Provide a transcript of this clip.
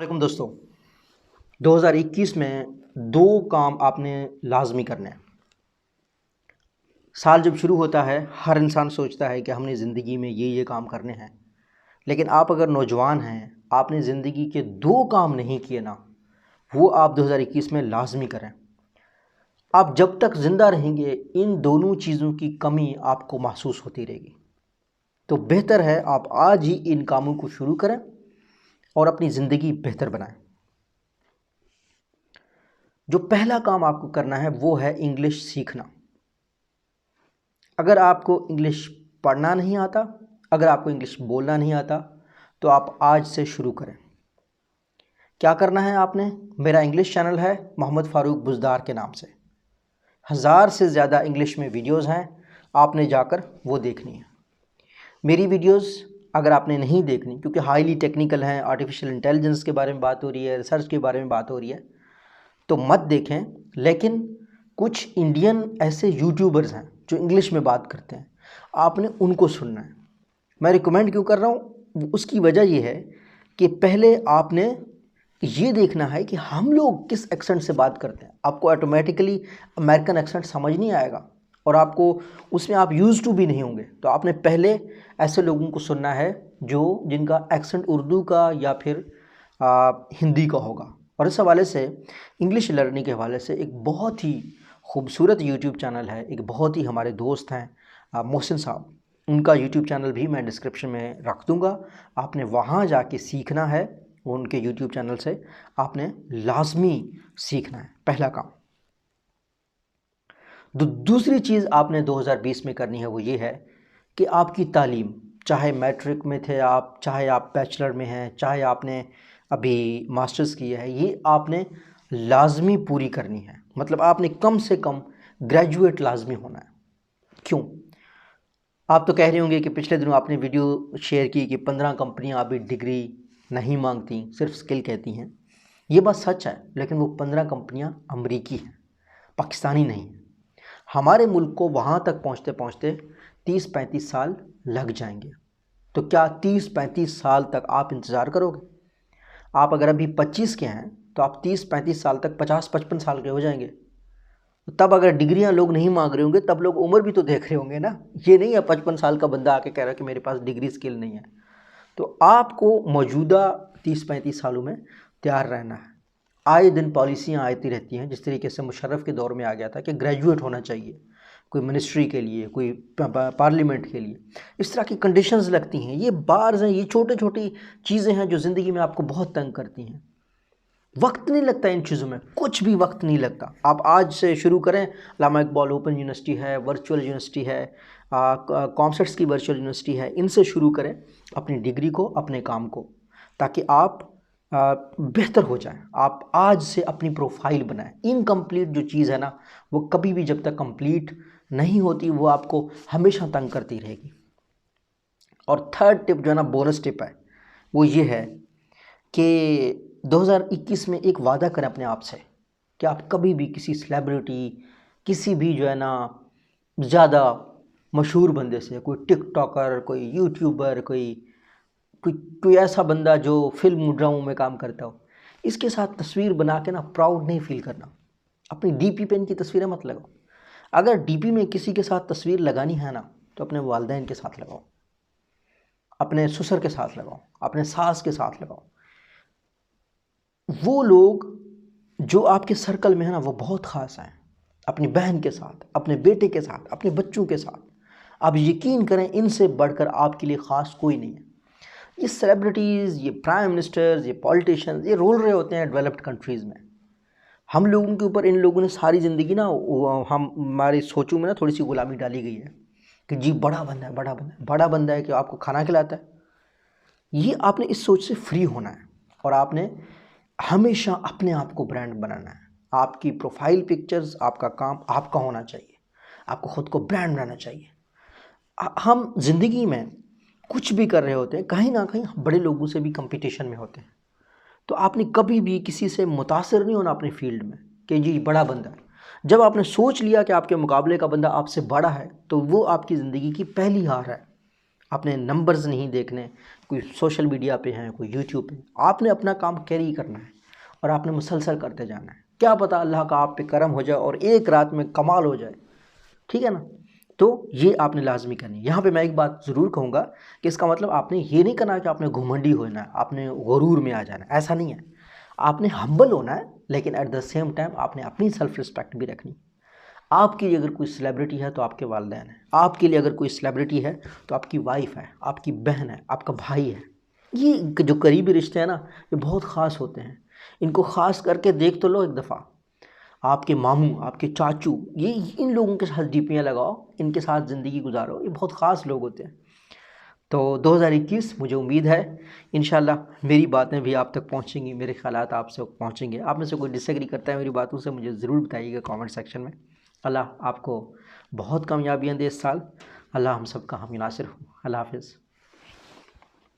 वालेकुम दोस्तों। 2021 में दो काम आपने लाजमी करने हैं। साल जब शुरू होता है हर इंसान सोचता है कि हमने ज़िंदगी में ये काम करने हैं, लेकिन आप अगर नौजवान हैं, आपने ज़िंदगी के दो काम नहीं किए ना, वो आप 2021 में लाजमी करें। आप जब तक ज़िंदा रहेंगे इन दोनों चीज़ों की कमी आपको महसूस होती रहेगी। तो बेहतर है आप आज ही इन कामों को शुरू करें और अपनी ज़िंदगी बेहतर बनाएं। जो पहला काम आपको करना है वो है इंग्लिश सीखना। अगर आपको इंग्लिश पढ़ना नहीं आता, अगर आपको इंग्लिश बोलना नहीं आता, तो आप आज से शुरू करें। क्या करना है आपने? मेरा इंग्लिश चैनल है मोहम्मद फ़ारूक बुज़दार के नाम से। 1000 से ज़्यादा इंग्लिश में वीडियोस हैं, आपने जाकर वो देखनी है। मेरी वीडियोस अगर आपने नहीं देखनी, क्योंकि हाईली टेक्निकल हैं, आर्टिफिशियल इंटेलिजेंस के बारे में बात हो रही है, रिसर्च के बारे में बात हो रही है, तो मत देखें। लेकिन कुछ इंडियन ऐसे यूट्यूबर्स हैं जो इंग्लिश में बात करते हैं, आपने उनको सुनना है। मैं रिकमेंड क्यों कर रहा हूँ, उसकी वजह ये है कि पहले आपने ये देखना है कि हम लोग किस एक्सेंट से बात करते हैं। आपको ऑटोमेटिकली अमेरिकन एक्सेंट समझ नहीं आएगा और आपको उसमें आप यूज़ टू भी नहीं होंगे। तो आपने पहले ऐसे लोगों को सुनना है जिनका एक्सेंट उर्दू का या फिर हिंदी का होगा। और इस हवाले से इंग्लिश लर्निंग के हवाले से एक बहुत ही खूबसूरत यूट्यूब चैनल है, एक बहुत ही हमारे दोस्त हैं मोहसिन साहब, उनका यूट्यूब चैनल भी मैं डिस्क्रिप्शन में रख दूंगा। आपने वहाँ जाके सीखना है, उनके यूट्यूब चैनल से आपने लाजमी सीखना है, पहला काम। दूसरी चीज़ आपने 2020 में करनी है वो ये है कि आपकी तालीम, चाहे मैट्रिक में थे आप, चाहे आप बैचलर में हैं, चाहे आपने अभी मास्टर्स किया है, ये आपने लाजमी पूरी करनी है। मतलब आपने कम से कम ग्रेजुएट लाजमी होना है। क्यों? आप तो कह रहे होंगे कि पिछले दिनों आपने वीडियो शेयर की कि 15 कंपनियां अभी डिग्री नहीं मांगती, सिर्फ स्किल कहती हैं। ये बात सच है, लेकिन वो 15 कंपनियां अमरीकी हैं, पाकिस्तानी नहीं हैं। हमारे मुल्क को वहाँ तक पहुँचते पहुँचते 30-35 साल लग जाएंगे। तो क्या 30-35 साल तक आप इंतज़ार करोगे? आप अगर अभी 25 के हैं तो आप 30-35 साल तक 50-55 साल के हो जाएंगे। तब अगर डिग्रियां लोग नहीं मांग रहे होंगे, तब लोग उम्र भी तो देख रहे होंगे ना। ये नहीं है 55 साल का बंदा आके कह रहा है कि मेरे पास डिग्री स्किल नहीं है। तो आपको मौजूदा 30-35 सालों में तैयार रहना है। आए दिन पॉलिसियाँ आती रहती हैं, जिस तरीके से मुशर्रफ के दौर में आ गया था कि ग्रेजुएट होना चाहिए, कोई मिनिस्ट्री के लिए, कोई पार्लियामेंट के लिए, इस तरह की कंडीशंस लगती हैं। ये बार्स हैं, ये छोटी छोटी चीज़ें हैं जो ज़िंदगी में आपको बहुत तंग करती हैं। वक्त नहीं लगता इन चीज़ों में, कुछ भी वक्त नहीं लगता। आप आज से शुरू करें। अल्लामा इकबाल ओपन यूनिवर्सिटी है, वर्चुअल यूनिवर्सिटी है, कॉमसेट्स की वर्चुअल यूनिवर्सिटी है, इनसे शुरू करें अपनी डिग्री को, अपने काम को, ताकि आप बेहतर हो जाएं। आप आज से अपनी प्रोफाइल बनाएं। इनकम्प्लीट जो चीज़ है ना, वो कभी भी जब तक कंप्लीट नहीं होती वो आपको हमेशा तंग करती रहेगी। और थर्ड टिप जो है ना, बोनस टिप है, वो ये है कि 2021 में एक वादा करें अपने आप से कि आप कभी भी किसी सेलिब्रिटी, किसी भी जो है ना ज़्यादा मशहूर बंदे से, कोई टिकटॉकर, कोई यूट्यूबर, कोई कोई कोई ऐसा बंदा जो फिल्म ड्रामों में काम करता हो, इसके साथ तस्वीर बना के ना प्राउड नहीं फील करना। अपनी डीपी पे इनकी तस्वीरें मत लगाओ। अगर डीपी में किसी के साथ तस्वीर लगानी है ना, तो अपने वालिदैन के साथ लगाओ, अपने ससुर के साथ लगाओ, अपने सास के साथ लगाओ। वो लोग जो आपके सर्कल में है ना, वो बहुत ख़ास हैं। अपनी बहन के साथ, अपने बेटे के साथ, अपने बच्चों के साथ, आप यकीन करें इनसे बढ़कर आपके लिए ख़ास कोई नहीं है। ये सेलिब्रिटीज़, ये प्राइम मिनिस्टर्स, ये पॉलिटिशियंस, ये रोल रहे होते हैं डेवलप्ड कंट्रीज़ में। हम लोगों के ऊपर इन लोगों ने सारी ज़िंदगी ना, हम हमारी सोचों में ना थोड़ी सी गुलामी डाली गई है कि जी बड़ा बंदा है, बड़ा बंदा है, बड़ा बंदा है कि आपको खाना खिलाता है। ये आपने इस सोच से फ्री होना है और आपने हमेशा अपने आप को ब्रांड बनाना है। आपकी प्रोफाइल पिक्चर्स, आपका काम आपका होना चाहिए, आपको ख़ुद को ब्रांड बनाना चाहिए। हम ज़िंदगी में कुछ भी कर रहे होते हैं, कहीं ना कहीं बड़े लोगों से भी कंपटीशन में होते हैं। तो आपने कभी भी किसी से मुतासिर नहीं होना अपनी फील्ड में कि जी बड़ा बंदा है। जब आपने सोच लिया कि आपके मुकाबले का बंदा आपसे बड़ा है, तो वो आपकी ज़िंदगी की पहली हार है। आपने नंबर्स नहीं देखने, कोई सोशल मीडिया पे हैं, कोई यूट्यूब पे, आपने अपना काम कैरी करना है और आपने मुसलसल करते जाना है। क्या पता अल्लाह का आप पे करम हो जाए और एक रात में कमाल हो जाए, ठीक है ना। तो ये आपने लाजमी करनी है। यहाँ पे मैं एक बात ज़रूर कहूँगा कि इसका मतलब आपने ये नहीं करना कि आपने घुमंडी होना है, आपने गुरूर में आ जाना है, ऐसा नहीं है। आपने हम्बल होना है, लेकिन एट द सेम टाइम आपने अपनी सेल्फ रिस्पेक्ट भी रखनी। आपके लिए अगर कोई सेलिब्रिटी है तो आपके वालिदैन है, आपके लिए अगर कोई सेलिब्रिटी है तो आपकी वाइफ है, आपकी बहन है, आपका भाई है। ये जो करीबी रिश्ते हैं ना, ये बहुत ख़ास होते हैं। इनको ख़ास करके देख तो लो एक दफ़ा। आपके मामू, आपके चाचू, ये इन लोगों के साथ डीपियाँ लगाओ, इनके साथ ज़िंदगी गुजारो, ये बहुत ख़ास लोग होते हैं। तो 2021 मुझे उम्मीद है इंशाल्लाह मेरी बातें भी आप तक पहुंचेंगी, मेरे ख़यालात आप तक पहुंचेंगे। आप में से कोई डिसएग्री करता है मेरी बातों से, मुझे ज़रूर बताइएगा कमेंट सेक्शन में। अल्लाह आपको बहुत कामयाबियाँ दे इस साल। अल्लाह हम सब का हामी नासिर हो। अल्लाह हाफ़िज़।